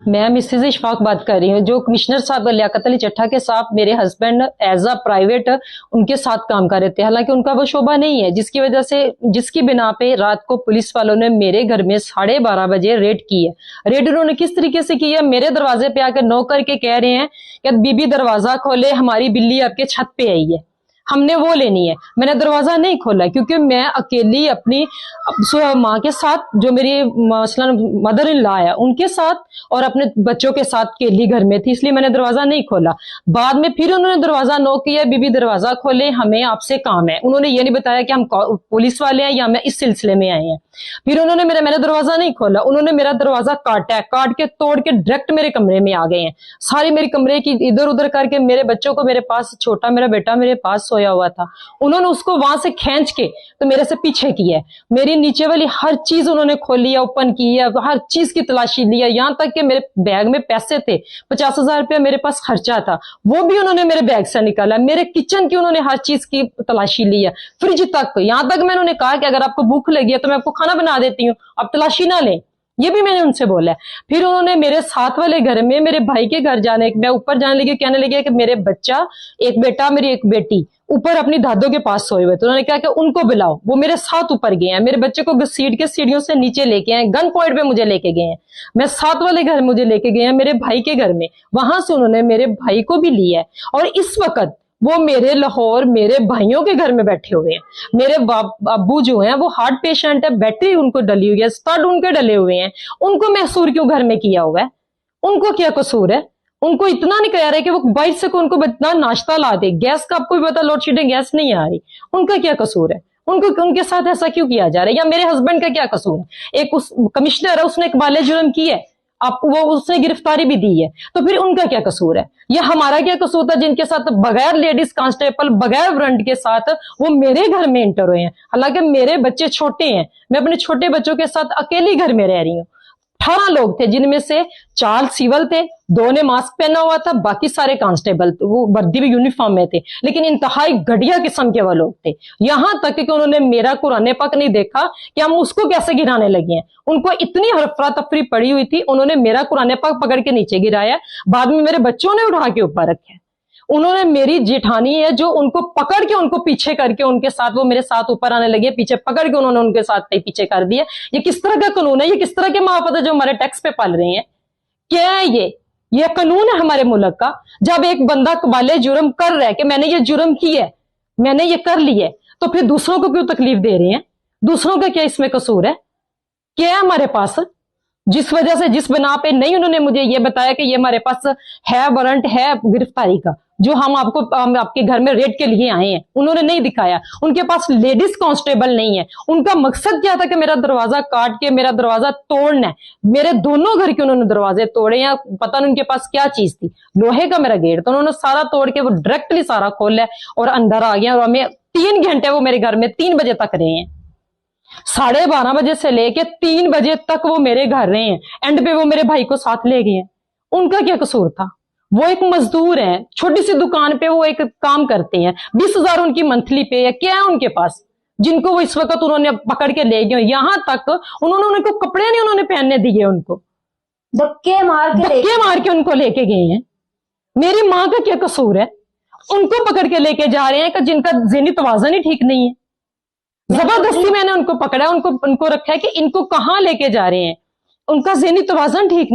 मैं मिसेज इशफाक बात कर रही हूँ। जो कमिश्नर साहब लियाकत अली चट्ठा के साथ मेरे हस्बैंड एज अ प्राइवेट उनके साथ काम कर रहे थे, हालांकि उनका वो शोबा नहीं है, जिसकी वजह से जिसकी बिना पे रात को पुलिस वालों ने मेरे घर में 12:30 बजे रेड की है। रेड उन्होंने किस तरीके से की है, मेरे दरवाजे पे आकर नॉक करके कह रहे हैं कि बीबी दरवाजा खोले, हमारी बिल्ली आपके छत पे आई है, हमने वो लेनी है। मैंने दरवाजा नहीं खोला क्योंकि मैं अकेली अपनी माँ के साथ, जो मेरी मसलन मदर इन लॉ है उनके साथ और अपने बच्चों के साथ अकेली घर में थी, इसलिए मैंने दरवाजा नहीं खोला। बाद में फिर उन्होंने दरवाजा नॉक किया, बीबी दरवाजा खोले, हमें आपसे काम है। उन्होंने ये नहीं बताया कि हम पुलिस वाले हैं या मैं इस सिलसिले में आए हैं। फिर उन्होंने मैंने दरवाजा नहीं खोला, उन्होंने मेरा दरवाजा काटा है, काट के तोड़ के डायरेक्ट मेरे कमरे में आ गए हैं। सारी मेरी कमरे की इधर उधर करके मेरे बच्चों को मेरे पास, छोटा मेरा बेटा मेरे पास सोया हुआ था, उन्होंने उसको वहां से खींच के तो मेरे से पीछे किया है। मेरी नीचे वाली हर चीज उन्होंने खोली है, ओपन की है, हर चीज की तलाशी ली है। यहाँ तक कि मेरे बैग में पैसे थे, 50,000 रुपया मेरे पास खर्चा था, वो भी उन्होंने मेरे बैग से निकाला। मेरे किचन की उन्होंने हर चीज की तलाशी ली है, फ्रिज तक। यहाँ तक मैंने उन्हें कहा कि अगर आपको भूख लगी है तो मैं आपको खाना बना देती हूँ, आप तलाशी ना लें, ये भी मैंने उनसे बोला है। फिर उन्होंने मेरे साथ वाले घर में मेरे भाई के घर जाने, मैं ऊपर जाने लगी, कहने लगी कि मेरे बच्चा, एक बेटा मेरी एक बेटी ऊपर अपनी दादों के पास सोए हुए, तो उन्होंने कहा कि उनको बुलाओ। वो मेरे साथ ऊपर गए हैं, मेरे बच्चे को घसीट के सीढ़ियों से नीचे लेके आए, गन पॉइंट पे मुझे लेके गए हैं। मैं साथ वाले घर मुझे लेके गए हैं मेरे भाई के घर में, वहां से उन्होंने मेरे भाई को भी लिया है। और इस वक्त वो मेरे लाहौर मेरे भाइयों के घर में बैठे हुए हैं। मेरे अब्बू जो हैं वो हार्ट पेशेंट है, बैटरी उनको डली हुई है, स्टड उनके डले हुए हैं, उनको महसूर क्यों घर में किया हुआ है? उनको क्या कसूर है? उनको इतना नहीं कह रहे कि वो बाइट से उनको इतना नाश्ता ला दे, गैस का आपको भी पता, लोड शेडिंग गैस नहीं आ रही, उनका क्या कसूर है? उनको उनके साथ ऐसा क्यों किया जा रहा है? या मेरे हस्बैंड का क्या कसूर है? एक उस कमिश्नर है, उसने एक बाले जुर्म की है, आप वो उसने गिरफ्तारी भी दी है, तो फिर उनका क्या कसूर है? या हमारा क्या कसूर था जिनके साथ बगैर लेडीज कांस्टेबल, बगैर वारंट के साथ वो मेरे घर में एंटर हुए हैं? हालांकि मेरे बच्चे छोटे हैं, मैं अपने छोटे बच्चों के साथ अकेली घर में रह रही हूँ। 18 लोग थे, जिनमें से 4 सिविल थे, 2 ने मास्क पहना हुआ था, बाकी सारे कांस्टेबल, वो वर्दी भी यूनिफॉर्म में थे, लेकिन इंतहाई घटिया किस्म के वो लोग थे। यहां तक कि उन्होंने मेरा कुरान पाक नहीं देखा कि हम उसको कैसे गिराने लगे हैं। उनको इतनी हरफरा तफरी पड़ी हुई थी, उन्होंने मेरा कुरान पाक पकड़ के नीचे गिराया, बाद में मेरे बच्चों ने उठा के ऊपर रखे। उन्होंने मेरी जेठानी है जो उनको पकड़ के, उनको पीछे करके उनके साथ, वो मेरे साथ ऊपर आने लगे, पीछे पकड़ के उन्होंने उनके साथ पीछे कर दिया। ये किस तरह का कानून है? ये किस तरह के महाफत है जो हमारे टैक्स पे पाल रहे हैं? क्या है ये कानून है हमारे मुल्क का? जब एक बंदा कबाले जुर्म कर रहा है कि मैंने ये जुर्म की है, मैंने ये कर ली है, तो फिर दूसरों को क्यों तकलीफ दे रहे हैं? दूसरों का क्या इसमें कसूर है? क्या है हमारे पास जिस वजह से, जिस बिना पे नहीं उन्होंने मुझे ये बताया कि ये हमारे पास है वारंट है गिरफ्तारी का, जो हम आपके घर में रेड के लिए आए हैं, उन्होंने नहीं दिखाया। उनके पास लेडीज कांस्टेबल नहीं है। उनका मकसद क्या था कि मेरा दरवाजा काट के मेरा दरवाजा तोड़ना है। मेरे दोनों घर के उन्होंने दरवाजे तोड़े हैं, पता नहीं उनके पास क्या चीज थी। लोहे का मेरा गेट, तो उन्होंने सारा तोड़ के वो डायरेक्टली सारा खोला और अंदर आ गया। और हमें 3 घंटे वो मेरे घर में 3 बजे तक रहे हैं, 12:30 बजे से लेके 3 बजे तक वो मेरे घर रहे हैं। एंड पे वो मेरे भाई को साथ ले गए हैं। उनका क्या कसूर था? वो एक मजदूर है, छोटी सी दुकान पे वो एक काम करते हैं, 20,000 उनकी मंथली पे है। क्या है उनके पास जिनको वो इस वक्त उन्होंने पकड़ के ले गए? यहां तक उन्होंने उनको कपड़े नहीं उन्होंने पहनने दिए, उनको धक्के मार के उनको लेके गए हैं। मेरी माँ का क्या कसूर है? उनको पकड़ के लेके जा रहे हैं कि जिनका ज़हनी तवाज़ुन ही ठीक नहीं है। जबरदस्ती मैंने उनको पकड़ा, उनको रखा है कि इनको कहां लेके जा रहे हैं, उनका ज़हनी तवाज़ुन ठीक